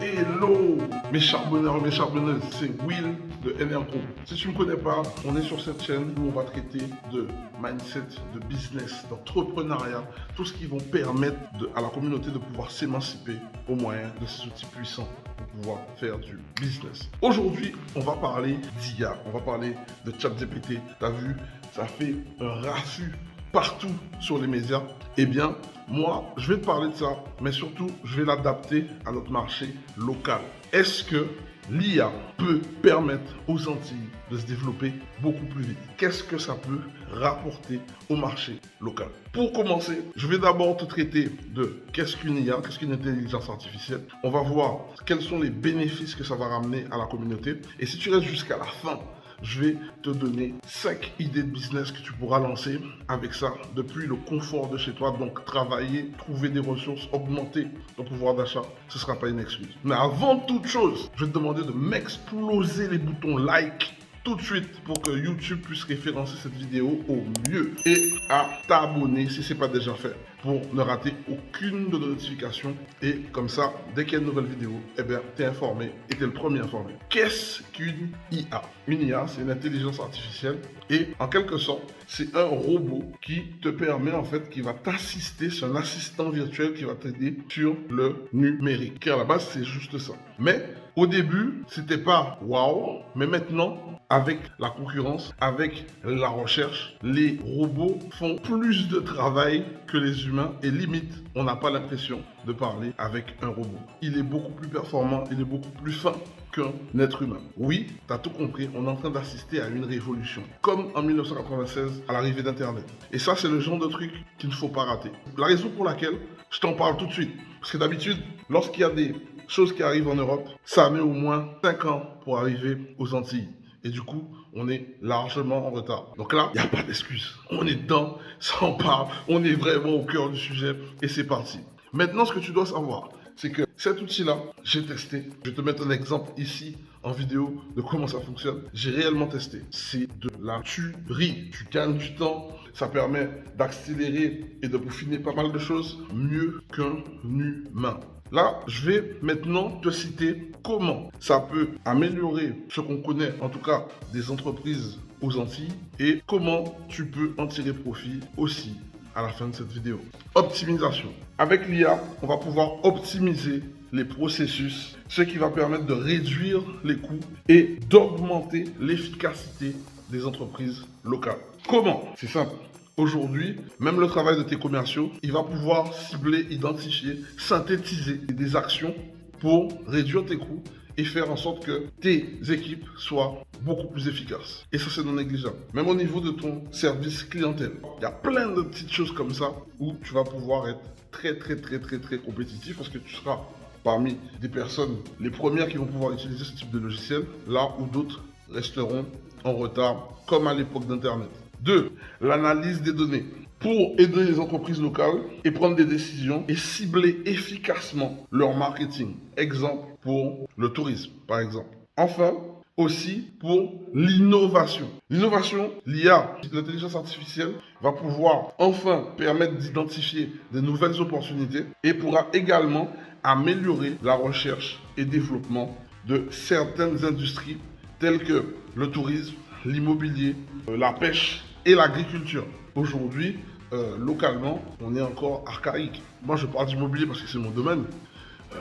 Hello mes charbonneurs, mes charbonneuses, c'est Will de NR Group. Si tu ne me connais pas, on est sur cette chaîne où on va traiter de mindset, de business, d'entrepreneuriat, tout ce qui va permettre à la communauté de pouvoir s'émanciper au moyen de ces outils puissants pour pouvoir faire du business. Aujourd'hui, on va parler d'IA, on va parler de ChatGPT. T'as vu, ça fait un raffut partout sur les médias. Eh bien, moi, je vais te parler de ça, mais surtout, je vais l'adapter à notre marché local. Est-ce que l'IA peut permettre aux Antilles de se développer beaucoup plus vite? Qu'est-ce que ça peut rapporter au marché local? Pour commencer, je vais d'abord te traiter de qu'est-ce qu'une IA, qu'est-ce qu'une intelligence artificielle. On va voir quels sont les bénéfices que ça va ramener à la communauté. Et si tu restes jusqu'à la fin, je vais te donner 5 idées de business que tu pourras lancer avec ça depuis le confort de chez toi. Donc travailler, trouver des ressources, augmenter ton pouvoir d'achat, ce ne sera pas une excuse. Mais avant toute chose, je vais te demander de m'exploser les boutons like tout de suite pour que YouTube puisse référencer cette vidéo au mieux et à t'abonner si ce n'est pas déjà fait pour ne rater aucune de nos notifications. Et comme ça, dès qu'il y a une nouvelle vidéo, eh bien, tu es informé et tu es le premier informé. Qu'est-ce qu'une IA? Une IA, c'est une intelligence artificielle et en quelque sorte, c'est un robot qui te permet en fait, qui va t'assister, c'est un assistant virtuel qui va t'aider sur le numérique. Car à la base, c'est juste ça. Mais au début, c'était pas waouh, mais maintenant, avec la concurrence, avec la recherche, les robots font plus de travail que les humains et limite, on n'a pas l'impression de parler avec un robot. Il est beaucoup plus performant, il est beaucoup plus fin qu'un être humain. Oui, tu as tout compris, on est en train d'assister à une révolution, comme en 1996 à l'arrivée d'Internet. Et ça, c'est le genre de truc qu'il ne faut pas rater. La raison pour laquelle je t'en parle tout de suite, parce que d'habitude, lorsqu'il y a des choses qui arrivent en Europe, ça met au moins 5 ans pour arriver aux Antilles. Et du coup, on est largement en retard. Donc là, il n'y a pas d'excuse. On est dedans, ça en parle, on est vraiment au cœur du sujet et c'est parti. Maintenant, ce que tu dois savoir, c'est que cet outil-là, j'ai testé. Je vais te mettre un exemple ici en vidéo de comment ça fonctionne. J'ai réellement testé. C'est de la tuerie. Tu gagnes du temps. Ça permet d'accélérer et de peaufiner pas mal de choses mieux qu'un humain. Là, je vais maintenant te citer comment ça peut améliorer ce qu'on connaît, en tout cas des entreprises aux Antilles, et comment tu peux en tirer profit aussi à la fin de cette vidéo. Optimisation. Avec l'IA, on va pouvoir optimiser les processus, ce qui va permettre de réduire les coûts et d'augmenter l'efficacité des entreprises locales. Comment? C'est simple. Aujourd'hui, même le travail de tes commerciaux, il va pouvoir cibler, identifier, synthétiser des actions pour réduire tes coûts et faire en sorte que tes équipes soient beaucoup plus efficaces. Et ça, c'est non négligeable. Même au niveau de ton service clientèle. Il y a plein de petites choses comme ça où tu vas pouvoir être très compétitif parce que tu seras parmi des personnes, les premières qui vont pouvoir utiliser ce type de logiciel, là où d'autres resteront en retard, comme à l'époque d'Internet. 2. L'analyse des données pour aider les entreprises locales et prendre des décisions et cibler efficacement leur marketing. Exemple pour le tourisme, par exemple. Enfin, aussi pour l'innovation. L'innovation, l'IA, l'intelligence artificielle, va pouvoir enfin permettre d'identifier de nouvelles opportunités et pourra également améliorer la recherche et développement de certaines industries telles que le tourisme, l'immobilier, la pêche et l'agriculture. Aujourd'hui, localement, on est encore archaïque. Moi, je parle d'immobilier parce que c'est mon domaine.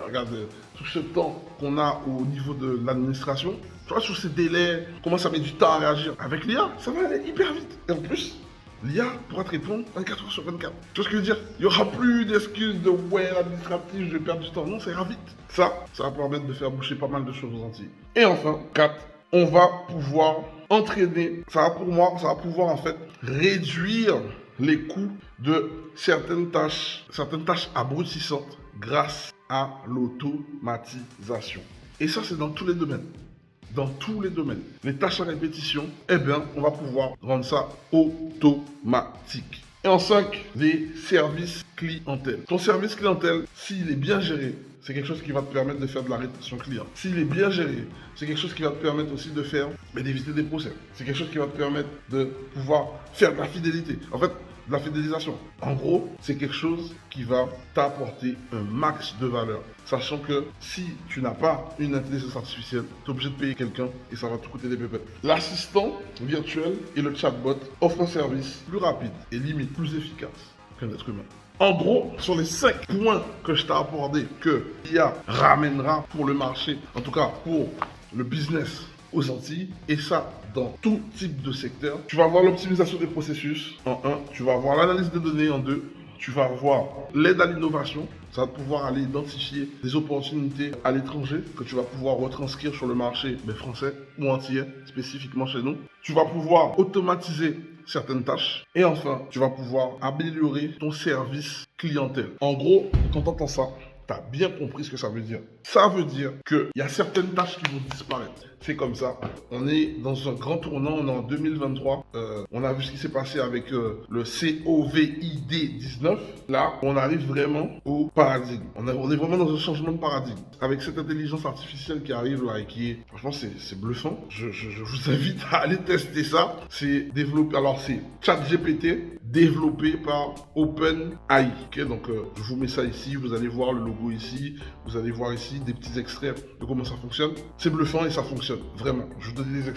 Regarde, tout ce temps qu'on a au niveau de l'administration, tu vois, sur ces délais, comment ça met du temps à réagir. Avec l'IA, ça va aller hyper vite. Et en plus, l'IA pourra te répondre 24 heures sur 24. Tu vois ce que je veux dire? Il n'y aura plus d'excuses de ouais, l'administratif, je vais perdre du temps. Non, ça ira vite. Ça va permettre de faire bouger pas mal de choses aux Antilles. Et enfin, 4, on va pouvoir entraîner, ça va pouvoir en fait réduire les coûts de certaines tâches abrutissantes grâce à l'automatisation. Et ça, c'est dans tous les domaines. Dans tous les domaines. Les tâches à répétition, eh bien, on va pouvoir rendre ça automatique. Et en 5, les services clientèle. Ton service clientèle, s'il est bien géré, c'est quelque chose qui va te permettre de faire de la rétention client. S'il est bien géré, c'est quelque chose qui va te permettre aussi de faire, d'éviter des procès. C'est quelque chose qui va te permettre de pouvoir faire de la fidélité. En fait, de la fidélisation. En gros, c'est quelque chose qui va t'apporter un max de valeur. Sachant que si tu n'as pas une intelligence artificielle, tu es obligé de payer quelqu'un et ça va te coûter des pépettes. L'assistant virtuel et le chatbot offrent un service plus rapide et limite plus efficace qu'un être humain. En gros, sur les 5 points que je t'ai abordés, que l'IA ramènera pour le marché, en tout cas pour le business aux Antilles, et ça dans tout type de secteur, tu vas avoir l'optimisation des processus en 1, tu vas avoir l'analyse des données en 2, tu vas avoir l'aide à l'innovation, ça va pouvoir aller identifier des opportunités à l'étranger que tu vas pouvoir retranscrire sur le marché français ou antillais, spécifiquement chez nous. Tu vas pouvoir automatiser certaines tâches. Et enfin, tu vas pouvoir améliorer ton service clientèle. En gros, quand tu entends ça, tu as bien compris ce que ça veut dire. Ça veut dire qu'il y a certaines tâches qui vont disparaître. C'est comme ça. On est dans un grand tournant, on est en 2023. On a vu ce qui s'est passé avec le COVID-19. Là, on arrive vraiment au paradigme. On est vraiment dans un changement de paradigme. Avec cette intelligence artificielle qui arrive là et qui est, franchement, c'est bluffant. Je vous invite à aller tester ça. C'est développé, alors c'est ChatGPT développé par OpenAI. Okay, donc, je vous mets ça ici. Vous allez voir le logo ici. Vous allez voir ici des petits extraits de comment ça fonctionne. C'est bluffant et ça fonctionne. Vraiment, je vous donne des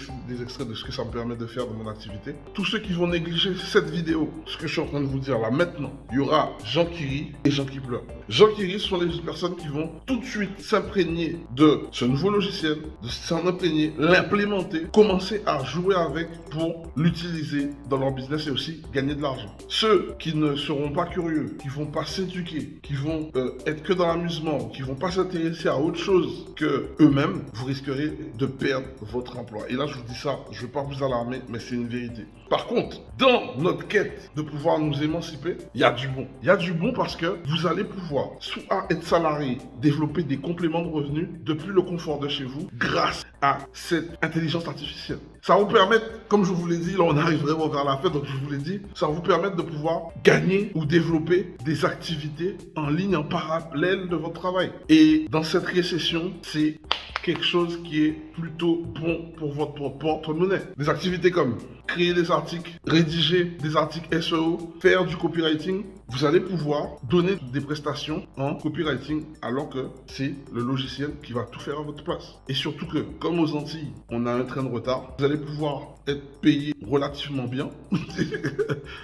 extraits de ce que ça me permet de faire dans mon activité. Tous ceux qui vont négliger cette vidéo, ce que je suis en train de vous dire là maintenant, il y aura gens qui rient et gens qui pleurent. Gens qui rient sont les personnes qui vont tout de suite s'imprégner de ce nouveau logiciel, de s'en imprégner, l'implémenter, commencer à jouer avec pour l'utiliser dans leur business et aussi gagner de l'argent. Ceux qui ne seront pas curieux, qui vont pas s'éduquer, qui vont être que dans l'amusement, qui vont pas s'intéresser à autre chose que eux-mêmes, vous risquerez de perdre votre emploi. Et là, je vous dis ça, je ne veux pas vous alarmer, mais c'est une vérité. Par contre, dans notre quête de pouvoir nous émanciper, il y a du bon. Il y a du bon parce que vous allez pouvoir soit être salarié, développer des compléments de revenus depuis le confort de chez vous grâce à cette intelligence artificielle. Ça va vous permettre, comme je vous l'ai dit, là on arrive vraiment vers la fin, donc je vous l'ai dit, ça va vous permettre de pouvoir gagner ou développer des activités en ligne, en parallèle de votre travail. Et dans cette récession, c'est quelque chose qui est plutôt bon pour votre porte-monnaie. Des activités comme créer des articles, rédiger des articles SEO, faire du copywriting, vous allez pouvoir donner des prestations en copywriting alors que c'est le logiciel qui va tout faire à votre place. Et surtout que, comme aux Antilles, on a un train de retard, vous allez pouvoir être payé relativement bien.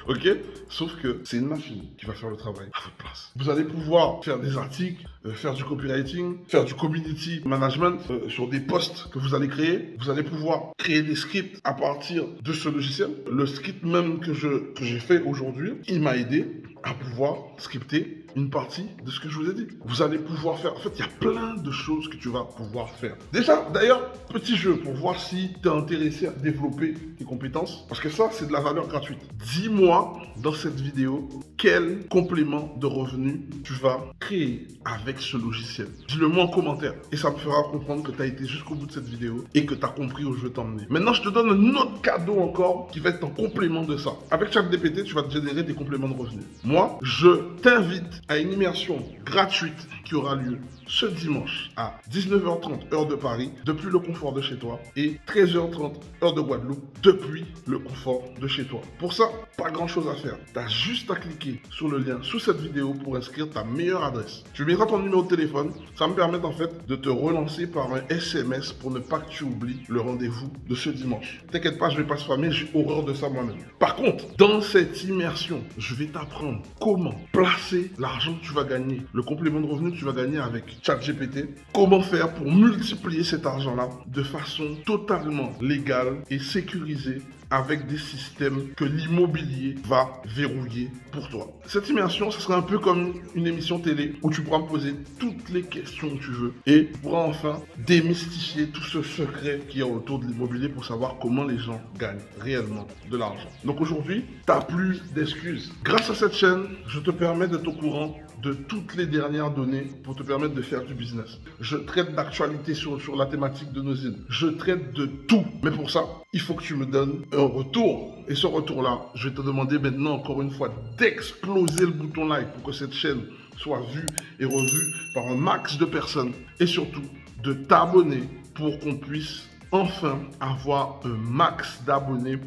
Ok? Sauf que c'est une machine qui va faire le travail à votre place. Vous allez pouvoir faire des articles, faire du copywriting, faire du community management sur des posts que vous allez créer. Vous allez pouvoir créer des scripts à partir de ce logiciel. Le script même que j'ai fait aujourd'hui, il m'a aidé à pouvoir scripter une partie de ce que je vous ai dit. Vous allez pouvoir faire, en fait, il y a plein de choses que tu vas pouvoir faire. Déjà, d'ailleurs, petit jeu pour voir si tu es intéressé à développer tes compétences, parce que ça, c'est de la valeur gratuite. Dis-moi dans cette vidéo quel complément de revenus tu vas créer avec ce logiciel. Dis-le moi en commentaire et ça me fera comprendre que tu as été jusqu'au bout de cette vidéo et que tu as compris où je veux t'emmener. Maintenant, je te donne un autre cadeau encore qui va être en complément de ça. Avec ChatGPT, tu vas te générer des compléments de revenus. Moi, je t'invite à une immersion gratuite qui aura lieu ce dimanche à 19h30 heure de Paris, depuis le confort de chez toi, et 13h30 heure de Guadeloupe, depuis le confort de chez toi. Pour ça, pas grand chose à faire. Tu as juste à cliquer sur le lien sous cette vidéo pour inscrire ta meilleure adresse. Tu mettras ton numéro de téléphone, ça me permet en fait de te relancer par un SMS pour ne pas que tu oublies le rendez-vous de ce dimanche. T'inquiète pas, je vais pas spammer, j'ai horreur de ça moi-même. Par contre, dans cette immersion, je vais t'apprendre comment placer l'argent que tu vas gagner, le complément de revenus que tu vas gagner avec ChatGPT, comment faire pour multiplier cet argent-là de façon totalement légale et sécurisée avec des systèmes que l'immobilier va verrouiller pour toi. Cette immersion, ce sera un peu comme une émission télé où tu pourras me poser toutes les questions que tu veux et tu pourras enfin démystifier tout ce secret qu'il y a autour de l'immobilier pour savoir comment les gens gagnent réellement de l'argent. Donc aujourd'hui, tu n'as plus d'excuses. Grâce à cette chaîne, je te permets d'être au courant de toutes les dernières données pour te permettre de faire du business. Je traite d'actualité sur la thématique de nos îles. Je traite de tout. Mais pour ça, il faut que tu me donnes un retour. Et ce retour-là, je vais te demander maintenant encore une fois d'exploser le bouton like pour que cette chaîne soit vue et revue par un max de personnes. Et surtout, de t'abonner pour qu'on puisse enfin avoir un max d'abonnés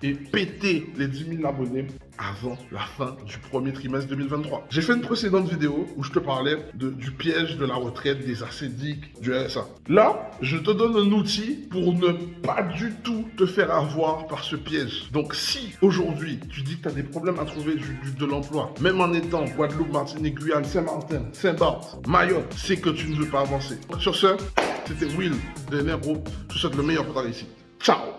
et péter les 10 000 abonnés avant la fin du premier trimestre 2023. J'ai fait une précédente vidéo où je te parlais du piège de la retraite, des ascédiques, du RSA. Là, je te donne un outil pour ne pas du tout te faire avoir par ce piège. Donc si aujourd'hui tu dis que tu as des problèmes à trouver de l'emploi, même en étant Guadeloupe, Martinique, Guyane, Saint-Martin, Saint-Barth, Mayotte, c'est que tu ne veux pas avancer. Sur ce, c'était Will de NR Group. Je te souhaite le meilleur pour ta réussite. Ciao!